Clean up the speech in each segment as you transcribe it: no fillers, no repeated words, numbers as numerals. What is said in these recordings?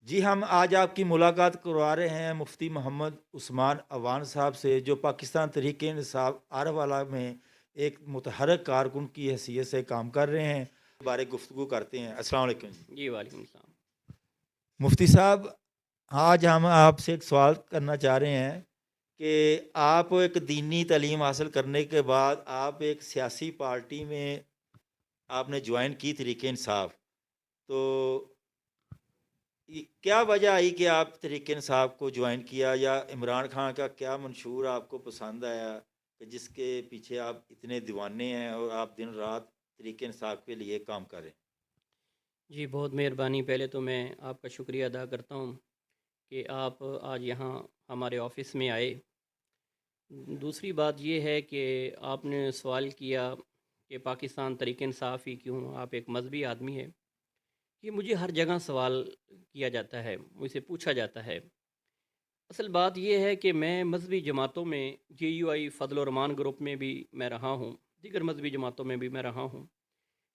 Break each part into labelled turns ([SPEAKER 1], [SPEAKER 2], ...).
[SPEAKER 1] जी, हम आज आपकी मुलाकात करवा रहे हैं मुफ्ती मोहम्मद उस्मान अवान साहब से, जो पाकिस्तान तहरीक-ए-इंसाफ आरवाला में एक मुतहर्रिक कारकुन की हैसियत से काम कर रहे हैं। बारे गुफ्तगू करते हैं। अस्सलाम वालेकुम जी।
[SPEAKER 2] जी, वालेकुम सलाम।
[SPEAKER 1] मुफ्ती साहब, आज हम आपसे एक सवाल करना चाह रहे हैं कि आप एक दीनी तालीम हासिल करने के बाद आप एक सियासी पार्टी में आपने जॉइन की तहरीक-ए-इंसाफ। तो क्या वजह आई कि आप तहरीक-ए-इंसाफ को ज्वाइन किया, या इमरान खान का क्या मंशूर आपको पसंद आया कि जिसके पीछे आप इतने दीवाने हैं और आप दिन रात तहरीक-ए-इंसाफ के लिए काम कर रहे हैं?
[SPEAKER 2] जी, बहुत मेहरबानी। पहले तो मैं आपका शुक्रिया अदा करता हूँ कि आप आज यहाँ हमारे ऑफ़िस में आए। दूसरी बात ये है कि आपने सवाल किया कि पाकिस्तान तहरीक-ए-इंसाफ ही क्यों? आप एक मज़हबी आदमी हैं। ये मुझे हर जगह सवाल किया जाता है, मुझसे पूछा जाता है। असल बात ये है कि मैं मज़हबी जमातों में जेयूआई फ़ज़ल-ओ रहमान ग्रुप में भी मैं रहा हूँ, दीगर मज़हबी जमातों में भी मैं रहा हूँ।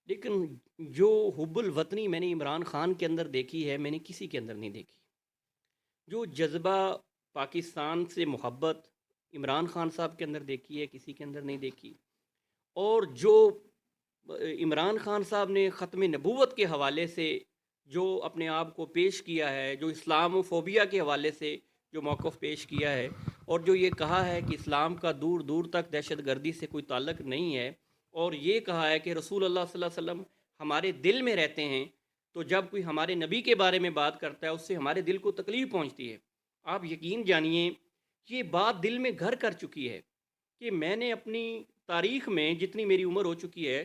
[SPEAKER 2] लेकिन जो हुब्बुल वतनी मैंने इमरान खान के अंदर देखी है, मैंने किसी के अंदर नहीं देखी। जो जज़्बा पाकिस्तान से मोहब्बत इमरान खान साहब के अंदर देखी है, किसी के अंदर नहीं देखी। और जो इमरान खान साहब ने ख़त्म नबूवत के हवाले से जो अपने आप को पेश किया है, जो इस्लामोफोबिया के हवाले से जो मौक़िफ़ पेश किया है, और जो ये कहा है कि इस्लाम का दूर दूर तक दहशतगर्दी से कोई ताल्लुक़ नहीं है, और ये कहा है कि रसूल अल्लाह सल्लल्लाहु अलैहि वसल्लम हमारे दिल में रहते हैं, तो जब कोई हमारे नबी के बारे में बात करता है उससे हमारे दिल को तकलीफ़ पहुँचती है। आप यकीन जानिए, ये बात दिल में घर कर चुकी है कि मैंने अपनी तारीख़ में, जितनी मेरी उम्र हो चुकी है,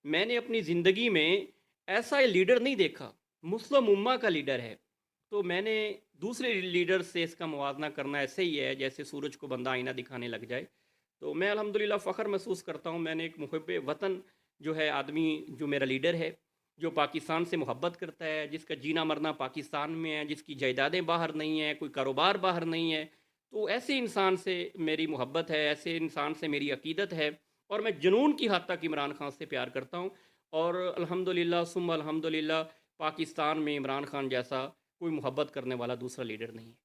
[SPEAKER 2] मैंने अपनी ज़िंदगी में ऐसा लीडर नहीं देखा। मुस्लिम उम्मा का लीडर है। तो मैंने दूसरे लीडर से इसका मुवाज़ना करना ऐसे ही है जैसे सूरज को बंदा आईना दिखाने लग जाए। तो मैं अल्हम्दुलिल्लाह फ़ख्र महसूस करता हूँ, मैंने एक मुहिब्बे वतन जो है आदमी, जो मेरा लीडर है, जो पाकिस्तान से मोहब्बत करता है, जिसका जीना मरना पाकिस्तान में है, जिसकी जायदादें बाहर नहीं हैं, कोई कारोबार बाहर नहीं है। तो ऐसे इंसान से मेरी मोहब्बत है, ऐसे इंसान से मेरी अकीदत है, और मैं जुनून की हद तक इमरान खान से प्यार करता हूँ। और अल्हम्दुलिल्लाह सुम्मा अल्हम्दुलिल्लाह, पाकिस्तान में इमरान खान जैसा कोई मोहब्बत करने वाला दूसरा लीडर नहीं है।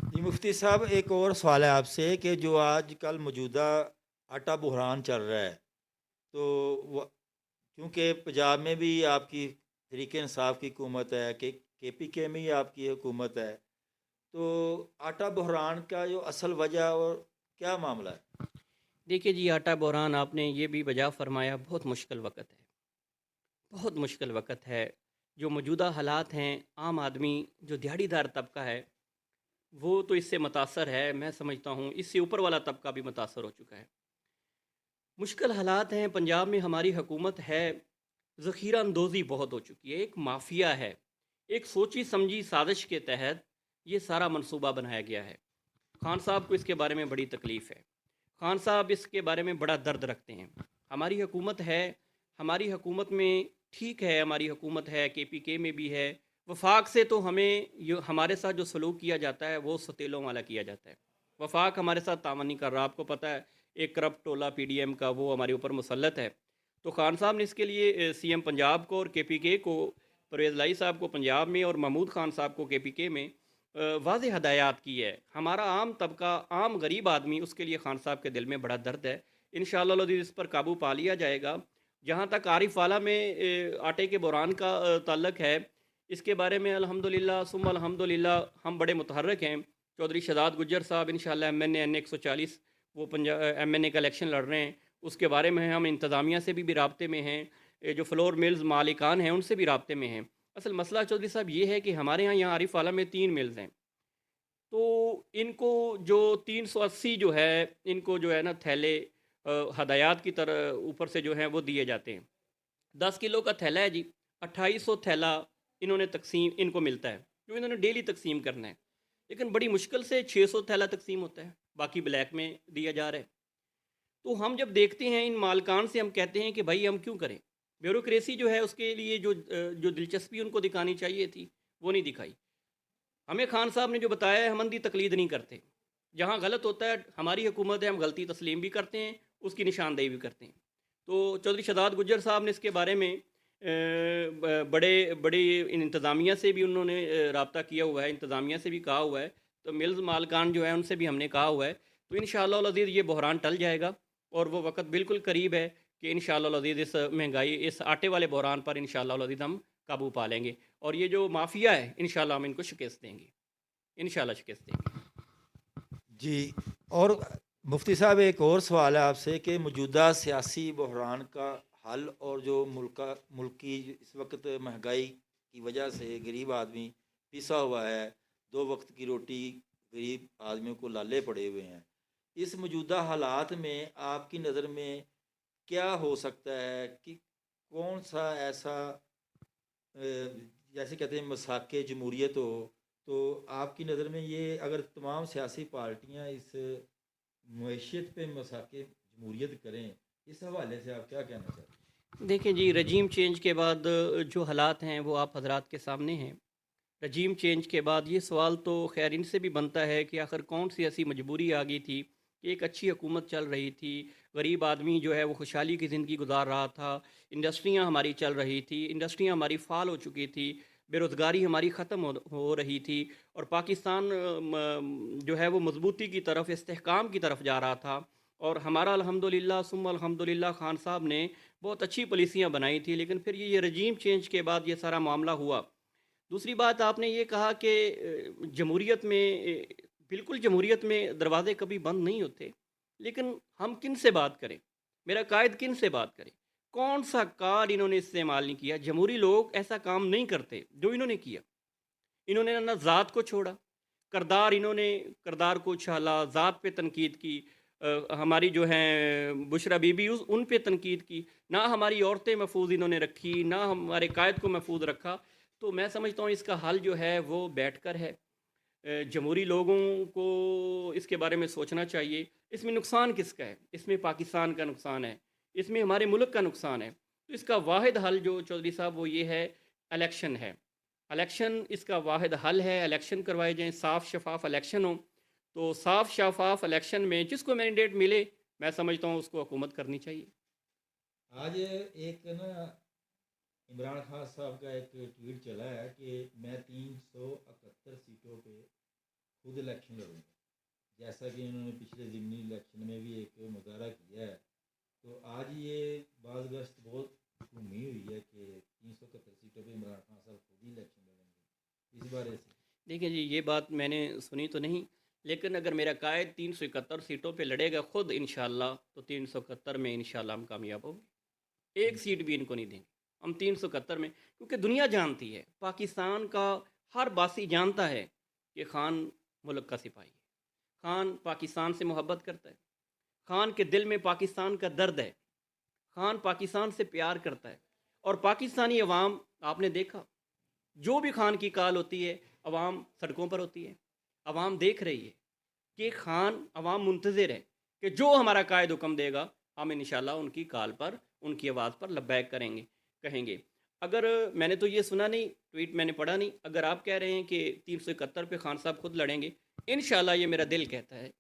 [SPEAKER 1] जी, मुफ्ती साहब, एक और सवाल है आपसे कि जो आजकल मौजूदा आटा बुहरान चल रहा है, तो व क्योंकि पंजाब में भी आपकी तहरीक-ए-इंसाफ की हुकूमत है, कि केपीके में ही आपकी हुकूमत है। तो आटा बहरान का जो असल वजह और क्या मामला है?
[SPEAKER 2] देखिए जी, आटा बहरान आपने ये भी बजा फ़रमाया, बहुत मुश्किल वक़्त है, बहुत मुश्किल वक़्त है। जो मौजूदा हालात हैं, आम आदमी जो दिहाड़ीदार तबका है, वो तो इससे मुतासर है। मैं समझता हूँ इससे ऊपर वाला तबका भी मुतासर हो चुका है। मुश्किल हालात हैं, पंजाब में हमारी हुकूमत है, ज़ख़ीरा अंदोज़ी बहुत हो चुकी है, एक माफ़िया है। एक सोची समझी साज़िश के तहत ये सारा मंसूबा बनाया गया है। खान साहब को इसके बारे में बड़ी तकलीफ़ है। खान साहब इसके बारे में बड़ा दर्द रखते हैं। हमारी हुकूमत है, हमारी हुकूमत में ठीक है, हमारी हुकूमत है, केपीके में भी है। वफ़ाक से तो हमें यो हमारे साथ जो सलूक किया जाता है वो सौतेलों वाला किया जाता है। वफ़ाक हमारे साथ तावन नहीं कर रहा। आपको पता है, एक करप्ट टोला पीडीएम का वो हमारे ऊपर मुसल्लत है। तो खान साहब ने इसके लिए सीएम पंजाब को और केपीके को, परवेज़ लाई साहब को पंजाब में और महमूद खान साहब को केपीके में वाज़ेह हदायत की है। हमारा आम तबका, आम गरीब आदमी, उसके लिए खान साहब के दिल में बड़ा दर्द है। इंशाअल्लाह अज़ीज़ इस पर काबू पा लिया जाएगा। जहाँ तक आरिफ वाला में आटे के बहरान का ताल्लुक है, इसके बारे में अल्हम्दुलिल्लाह सुम्मा अल्हम्दुलिल्लाह हम बड़े मुतहर्रिक हैं। चौधरी शहजाद गुज्जर साहब इंशाअल्लाह एमएनए एन 140 वो एमएनए का इलेक्शन लड़ रहे हैं। उसके बारे में हम इंतज़ामिया से भी राब्ते में हैं। जो फ्लोर मिल्स मालिकान हैं उनसे भी राब्ते में हैं। असल मसला चौधरी साहब ये है कि हमारे यहाँ आरिफ वाला में 3 मिल्स हैं। तो इनको जो 380 जो है, इनको जो है ना थैले हदायत की तरह ऊपर से जो हैं वो दिए जाते हैं। 10 किलो का थैला है जी, 2800 थैला इन्होंने तक़सीम इनको मिलता है, जो इन्होंने डेली तक़सीम करना है। लेकिन बड़ी मुश्किल से 600 थैला तक़सीम होता है, बाकी ब्लैक में दिया जा रहा है। तो हम जब देखते हैं इन मालकान से, हम कहते हैं कि भाई हम क्यों करें? ब्यूरोक्रेसी जो है उसके लिए जो दिलचस्पी उनको दिखानी चाहिए थी, वो नहीं दिखाई। हमें खान साहब ने जो बताया है, हम अंधी तकलीद नहीं करते। जहाँ गलत होता है, हमारी हुकूमत है, हम गलती तस्लीम भी करते हैं, उसकी निशानदेही भी करते हैं। तो चौधरी शहजाद गुज्जर साहब ने इसके बारे में बड़े बड़े इंतज़ामिया से भी उन्होंने राब्ता किया हुआ है, इंतज़ामिया से भी कहा हुआ है, तो मिल्स मालकान जो है उनसे भी हमने कहा हुआ है। तो इंशाअल्लाह अज़ीज़ ये बहरान टल जाएगा और वो वक़्त बिल्कुल करीब है कि इंशाअल्लाह अज़ीज़ इस महंगाई, इस आटे वाले बहरान पर इंशाअल्लाह अज़ीज़ हम काबू पा लेंगे और ये जो माफ़िया है इंशाअल्लाह हम इनको शिकस्त देंगे, इंशाअल्लाह शिकस्त देंगे।
[SPEAKER 1] जी। और मुफ्ती साहब, एक और सवाल है आपसे कि मौजूदा सियासी बहरान का हल और जो मुल्क की इस वक्त महंगाई की वजह से गरीब आदमी पिसा हुआ है, दो वक्त की रोटी गरीब आदमियों को लाले पड़े हुए हैं, इस मौजूदा हालात में आपकी नज़र में क्या हो सकता है कि कौन सा ऐसा अ, जैसे कहते हैं मसाके जमहूरियत हो, तो आपकी नज़र में ये अगर तमाम सियासी पार्टियां इस मईशत पे मसाके जमहूरियत करें, इस हवाले से आप क्या कहना चाहते हैं?
[SPEAKER 2] देखिए जी, रजीम चेंज के बाद जो हालात हैं वो आप हज़रात के सामने हैं। रजीम चेंज के बाद ये सवाल तो ख़ैर इनसे भी बनता है कि आखिर कौन-सी ऐसी मजबूरी आ गई थी कि एक अच्छी हुकूमत चल रही थी, गरीब आदमी जो है वो खुशहाली की ज़िंदगी गुज़ार रहा था, इंडस्ट्रियाँ हमारी चल रही थी, इंडस्ट्रियाँ हमारी फ़ाल हो चुकी थी, बेरोज़गारी हमारी ख़त्म हो रही थी और पाकिस्तान जो है वो मज़बूती की तरफ, इस्तेहकाम की तरफ जा रहा था और हमारा अल्हम्दुलिल्लाह सुम्मा अल्हम्दुलिल्लाह खान साहब ने बहुत अच्छी पॉलिसियाँ बनाई थी। लेकिन फिर ये रजीम चेंज के बाद ये सारा मामला हुआ। दूसरी बात आपने ये कहा कि जमहूरियत में बिल्कुल जमहूरियत में दरवाज़े कभी बंद नहीं होते, लेकिन हम किन से बात करें? मेरा कायद किन से बात करे? कौन-सा कार्ड इन्होंने इस्तेमाल नहीं किया? जमहूरी लोग ऐसा काम नहीं करते, जो इन्होंने किया। इन्होंने ना ज़ात को छोड़ा, इन्होंने किरदार को उछाला, ज़ात पे तनकीद की। हमारी जो हैं बुशरा बीबी उन पे तनकीद की। ना हमारी औरतें महफूज़ इन्होंने रखी, ना हमारे कायद को महफूज़ रखा। तो मैं समझता हूँ इसका हल जो है वो बैठकर है। जमहूरी लोगों को इसके बारे में सोचना चाहिए। इसमें नुकसान किसका है? इसमें पाकिस्तान का नुकसान है, इसमें हमारे मुल्क का नुकसान है। तो इसका वाहिद हल जो चौधरी साहब वो ये है, इलेक्शन है। इलेक्शन इसका वाहिद हल है, इलेक्शन करवाए जाएँ, साफ़ शफ़ाफ़ इलेक्शन हो। तो साफ़ शफ़ाफ़ इलेक्शन में जिसको मैंडेट मिले, मैं समझता हूँ उसको हुकूमत करनी चाहिए।
[SPEAKER 1] आज एक ना इमरान खान साहब का एक ट्वीट चला है कि मैं 371 सीटों पे खुद इलेक्शन लड़ूंगा, जैसा कि उन्होंने पिछले ज़िमनी इलेक्शन में भी एक मुजाहरा किया है। तो आज ये बाज़गश्त बहुत घूमी हुई है कि 371 सीटों पे इमरान खान साहब खुद ही इलेक्शन लड़ेंगे, इस बारे से।
[SPEAKER 2] देखिए जी, ये बात मैंने सुनी तो नहीं, लेकिन अगर मेरा कायद 371 सीटों पे लड़ेगा खुद इंशाअल्लाह, तो 371 में इंशाअल्लाह हम कामयाब होंगे। एक सीट भी इनको नहीं देंगे। हम 371 में, क्योंकि दुनिया जानती है, पाकिस्तान का हर बासी जानता है कि खान मुल्क का सिपाही है। खान पाकिस्तान से मोहब्बत करता है। खान के दिल में पाकिस्तान का दर्द है। खान पाकिस्तान से प्यार करता है और पाकिस्तानी अवाम, आपने देखा, जो भी खान की कॉल होती है, अवाम सड़कों पर होती है। अवाम देख रही है कि खान, अवाम मुंतज़िर है कि जो हमारा कायद हुक्म देगा, हम इंशाल्लाह उनकी कॉल पर, उनकी आवाज़ पर लब्बैक करेंगे, कहेंगे। अगर मैंने तो ये सुना नहीं, ट्वीट मैंने पढ़ा नहीं, अगर आप कह रहे हैं कि 371 पे खान साहब खुद लड़ेंगे, इंशाल्लाह ये मेरा दिल कहता है,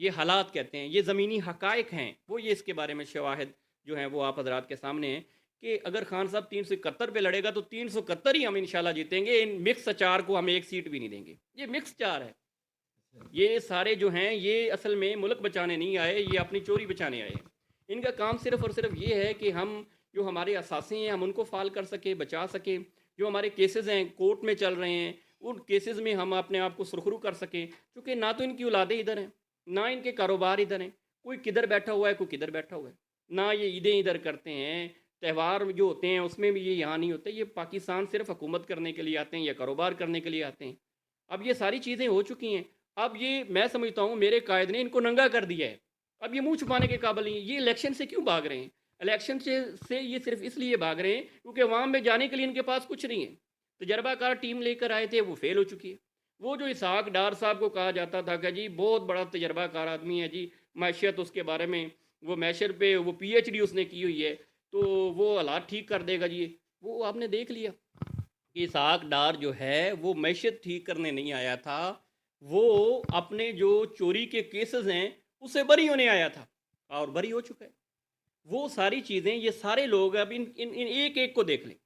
[SPEAKER 2] ये हालात कहते हैं, ये ज़मीनी हक़ाइक़ हैं, वो ये इसके बारे में शवाहिद जो हैं वो आप हज़रात के सामने हैं कि अगर खान साहब 371 पे लड़ेगा तो 371 ही हम इंशाल्लाह जीतेंगे। इन मिक्स अचार को हम एक सीट भी नहीं देंगे। ये मिक्स चार है। ये सारे जो हैं ये असल में मुल्क बचाने नहीं आए, ये अपनी चोरी बचाने आए हैं। इनका काम सिर्फ़ और सिर्फ़ ये है कि हम जो हमारे असासे हैं हम उनको फ़ाल कर सकें, बचा सकें। जो हमारे केसेज़ हैं कोर्ट में चल रहे हैं, उन केसेज़ में हम अपने आप को सुरखरू कर सकें। क्योंकि ना तो इनकी औलादें इधर हैं, ना इनके कारोबार इधर हैं। कोई किधर बैठा हुआ है, कोई किधर बैठा हुआ है। ना ये ईदें इधर करते हैं, त्यौहार जो होते हैं उसमें भी ये यहाँ नहीं होते। ये पाकिस्तान सिर्फ़ हुकूमत करने के लिए आते हैं या कारोबार करने के लिए आते हैं। अब ये सारी चीज़ें हो चुकी हैं। अब ये मैं समझता हूँ मेरे कायद ने इनको नंगा कर दिया है। अब ये मुँह छुपाने के काबिल नहीं है। ये इलेक्शन से क्यों भाग रहे हैं? इलेक्शन से ये सिर्फ़ इसलिए भाग रहे हैं क्योंकि अवाम में जाने के लिए इनके पास कुछ नहीं है। तजर्बाकार टीम लेकर आए थे, वो फ़ेल हो चुकी है। वो जो इसहाक डार साहब को कहा जाता था कि जी बहुत बड़ा तजर्बाकार आदमी है जी, मैशियत उसके बारे में, वो मैशर पे वो पीएचडी उसने की हुई है, तो वो हालात ठीक कर देगा जी। वो आपने देख लिया कि इसहाक डार जो है वो मैशियत ठीक करने नहीं आया था, वो अपने जो चोरी के केसेस हैं उससे बरी होने आया था और बरी हो चुका है। वो सारी चीज़ें, ये सारे लोग अब इन एक-एक को देख लें,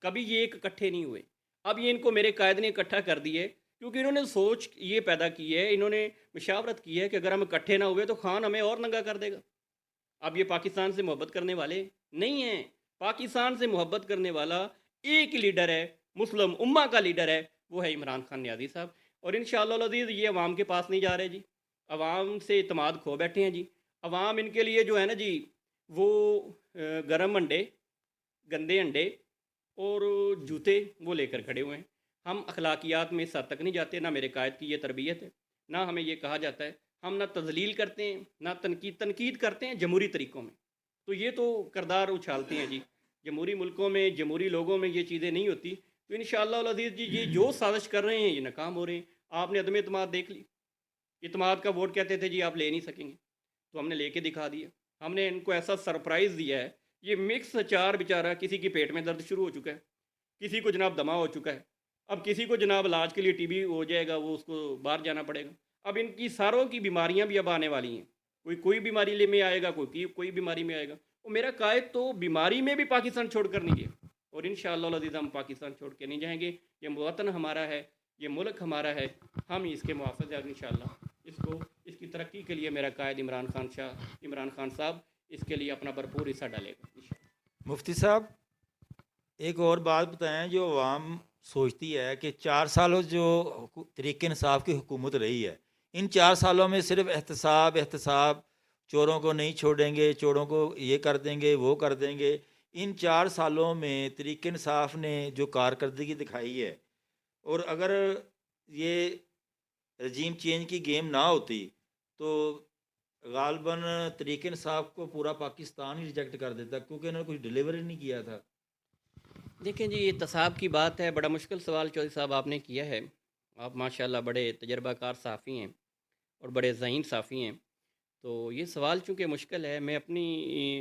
[SPEAKER 2] कभी ये एक इकट्ठे नहीं हुए। अब ये इनको मेरे कायद ने इकट्ठा कर दिए, क्योंकि इन्होंने सोच ये पैदा की है, इन्होंने मशावरत की है कि अगर हम इकट्ठे ना हुए तो खान हमें और नंगा कर देगा। अब ये पाकिस्तान से मोहब्बत करने वाले नहीं हैं। पाकिस्तान से मोहब्बत करने वाला एक ही लीडर है, मुस्लिम उम्मा का लीडर है, वो है इमरान खान नियाज़ी साहब। और इंशाअल्लाह अज़ीज़ ये अवाम के पास नहीं जा रहे जी, अवाम से इतमाद खो बैठे हैं जी। अवाम इनके लिए जो है ना जी, वो गर्म अंडे, गंदे अंडे और जूते वो लेकर खड़े हुए हैं। हम अखलाकियात में इस हद तक नहीं जाते, ना मेरे कायद की ये तरबियत है, ना हमें ये कहा जाता है। हम ना तज़लील करते हैं, ना तनकीद करते हैं जमहूरी तरीक़ों में। तो ये तो किरदार उछालते हैं जी। जमहूरी मुल्कों में, जमहूरी लोगों में ये चीज़ें नहीं होती। तो इंशाअल्लाह अज़ीज़ जी, ये जो साज़िश कर रहे हैं ये नाकाम हो रहे हैं। आपने अदम एतमाद देख ली। इत्मीनान का वोट कहते थे जी आप ले नहीं सकेंगे, तो हमने लेके दिखा दिया। हमने इनको ऐसा सरप्राइज़ दिया है, ये मिक्स अचार बेचारा, किसी के पेट में दर्द शुरू हो चुका है, किसी को जनाब दमा हो चुका है, अब किसी को जनाब इलाज के लिए टीबी हो जाएगा, वो उसको बाहर जाना पड़ेगा। अब इनकी सारों की बीमारियां भी अब आने वाली हैं, कोई बीमारी ले में आएगा, कोई बीमारी में आएगा। और मेरा कायद तो बीमारी में भी पाकिस्तान छोड़ कर नहीं गया, और इंशाअल्लाह अज़ीज़ हम पाकिस्तान छोड़ के नहीं जाएंगे। ये वतन हमारा है, ये मुल्क हमारा है, हम इसके मुहाफ़िज़ हैं इंशाअल्लाह। इसको, इसकी तरक्की के लिए मेरा कायद इमरान खान साहब इसके लिए अपना भरपूर हिस्सा डालेगा इंशाअल्लाह।
[SPEAKER 1] मुफ्ती साहब, एक और बात बताएं, जो अवाम सोचती है कि 4 सालों जो तरीक़े इंसाफ की हुकूमत रही है, इन 4 सालों में सिर्फ एहतसाब एहतसाब, चोरों को नहीं छोड़ेंगे, चोरों को ये कर देंगे, वो कर देंगे। इन 4 सालों में तरीक़े इंसाफ ने जो कारकर्दगी दिखाई है, और अगर ये रजीम चेंज की गेम ना होती तो गालबन तरीक़े इंसाफ को पूरा पाकिस्तान ही रिजेक्ट कर देता, क्योंकि इन्होंने कुछ डिलीवर ही नहीं किया था।
[SPEAKER 2] देखें जी, ये तसाब की बात है, बड़ा मुश्किल सवाल चौधरी साहब आपने किया है। आप माशाल्लाह बड़े तजर्बाकार साफ़ी हैं और बड़े ज़हीन साफ़ी हैं। तो ये सवाल चूँकि मुश्किल है, मैं अपनी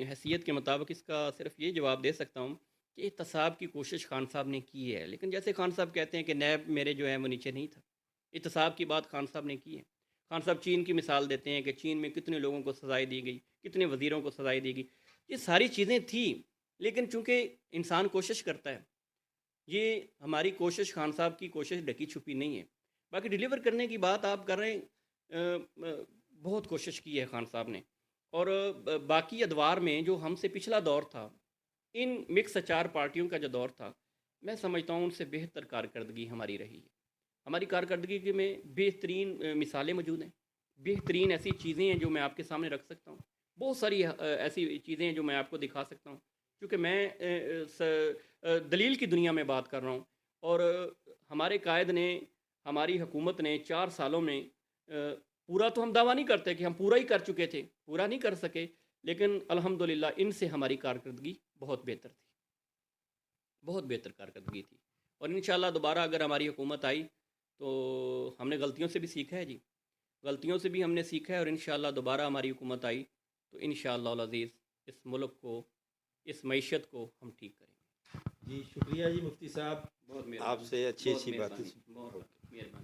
[SPEAKER 2] हैसियत के मुताबिक इसका सिर्फ़ ये जवाब दे सकता हूँ कि इत्तेसाब की कोशिश खान साहब ने की है। लेकिन जैसे खान साहब कहते हैं कि नैब मेरे जो है वो नीचे नहीं था, इत्तेसाब की बात खान साहब ने की है। खान साहब चीन की मिसाल देते हैं कि चीन में कितने लोगों को सज़ाएँ दी गई, कितने वज़ीरों को सज़ाएँ दी गई। ये सारी चीज़ें थी, लेकिन चूँकि इंसान कोशिश करता है, ये हमारी कोशिश, खान साहब की कोशिश ढकी छुपी नहीं है। बाकी डिलीवर करने की बात आप कर रहे हैं, बहुत कोशिश की है खान साहब ने। और बाकी अदवार में जो हमसे पिछला दौर था, इन मिक्स अचार पार्टियों का जो दौर था, मैं समझता हूँ उनसे बेहतर कारकर्दगी हमारी रही है। हमारी कारकर्दगी के में बेहतरीन मिसालें मौजूद हैं, बेहतरीन ऐसी चीज़ें हैं जो मैं आपके सामने रख सकता हूँ। बहुत सारी ऐसी चीज़ें हैं जो मैं आपको दिखा सकता हूँ, क्योंकि मैं दलील की दुनिया में बात कर रहा हूँ। और हमारे कायद ने, हमारी हुकूमत ने 4 सालों में पूरा तो हम दावा नहीं करते कि हम पूरा ही कर चुके थे, पूरा नहीं कर सके, लेकिन अल्हम्दुलिल्लाह इनसे हमारी कारकर्दगी बहुत बेहतर थी, बहुत बेहतर कारकर्दगी थी। और इंशाअल्लाह दोबारा अगर हमारी हुकूमत आई, तो हमने गलतियों से भी सीखा है जी, गलतियों से भी हमने सीखा है, और इंशाअल्लाह दोबारा हमारी हुकूमत आई तो इंशाअल्लाह अज़ीज़ इस मुल्क को, इस मईशत को हम ठीक करेंगे।
[SPEAKER 1] जी शुक्रिया जी मुफ्ती साहब,
[SPEAKER 2] बहुत मेहरबानी,
[SPEAKER 1] आपसे अच्छी
[SPEAKER 2] बहुत
[SPEAKER 1] अच्छी बातें
[SPEAKER 2] मेहरबानी,
[SPEAKER 1] सुन।
[SPEAKER 2] बहुत मेहरबानी।